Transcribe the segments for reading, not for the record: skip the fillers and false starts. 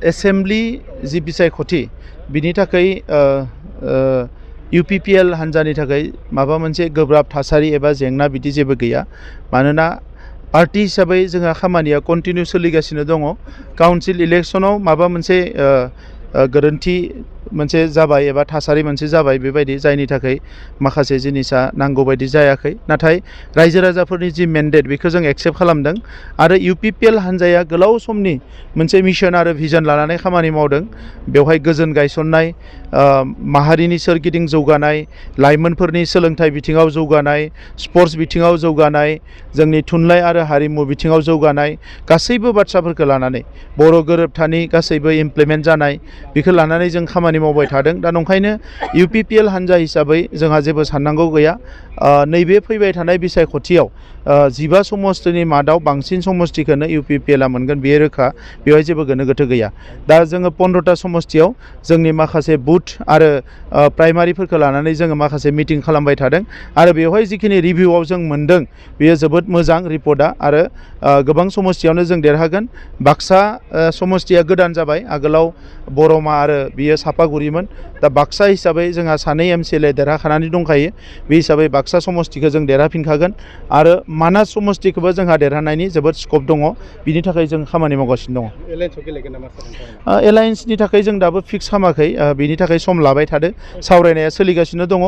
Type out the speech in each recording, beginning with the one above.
assembly जि बिसायख'थि बिनि थाखाय UPPL हान्जानि थाखाय माबा मोनसे गोब्राब थासारि एबा जेंना बिदि जेबो गैया मानोना पार्टी हिसाबै जोंहा खामानिया कन्टिनिउ सोलिगासिनो दङ काउन्सिल इलेक्शनाव माबा मोनसे गोरोन्थि मोनसे जाबाय एबा थासारि मोनसे जाबाय बेबायदि जायनि थाखाय माखासे जिनिसा नांगौ बायदि जायाखै नाथाय रायजो राजाफोरनि जि मेन्डेट बेखौ जों एक्सेप्ट खालामदों आरो UPPL हान्जाया गोलाव समनि मोनसे मिशन आरो भिजन लानानै खामानि मावदों बेवहाय गोजोन गायसननाय माहारिनि सोरगिदिं जौगानाय लाइमोनफोरनि सोलोंथाइ बिथिङाव जौगानाय स्पर्ट्स बिथिङाव जौगानाय जोंनि थुनलाइ आरो हारिमु बिथिङाव जौगानाय गासैबो बाथ्राफोरखौ लानानै बर' गोरोबथानि गासैबो इमप्लिमेन्ट जानाय बेखौ लानानै जों खामानि मावबाय थादों दा नंखायनो UPPL हान्जा हिसाबै जोंहा जेबो साननांगौ गैया नैबे फैबाय थानाय बिसायख'थियाव 15 समस्तिनि मादाव बांसिन समस्तिखौनो UPPL आ मोनगोन बेयो रोखा बेवहाय जेबो गोनो गोथो गैया दा जोङो 15टा समस्तियाव जोंनि माखासे बुथ आरो प्राइमारिफोरखौ लानानै जोङो माखासे मिटिं खालामबाय थादों आरो बेवहाय जिखिनि रिभिउआव जों मोनदों बेयो जोबोद मोजां रिपर्टआ आरो गोबां समस्तियावनो जों देरहागोन बाक्सा समस्तिया गोदान जाबाय आगोलाव बरमा आरो बियो सापागुरिमोन दा बाक्सा हिसाबै जोंहा सानै MCLA देरहाखानानै दंखायो बे हिसाबै बाक्सा समस्तिखौ जों देरहाफिनखागोन आरो मानास समस्तिखौबो जोंहा देरहानायनि जोबोद स्कप दङ बिनि थाखाय जों खामानि मावगासिनो दङ एलायन्सनि थाखाय जों दाबो फिक्स खालामाखै बिनि थाखाय सम लाबाय थादों सावरायनाया सोलिगासिनो दङ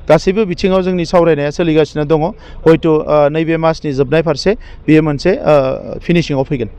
गासैबो बिथिङाव जोंनि सावरायनाया सोलिगासिनो दङ हयथ' नैबे मासनि जोबनाय फारसे बेयो मोनसे फिनिशिंआव फैगोन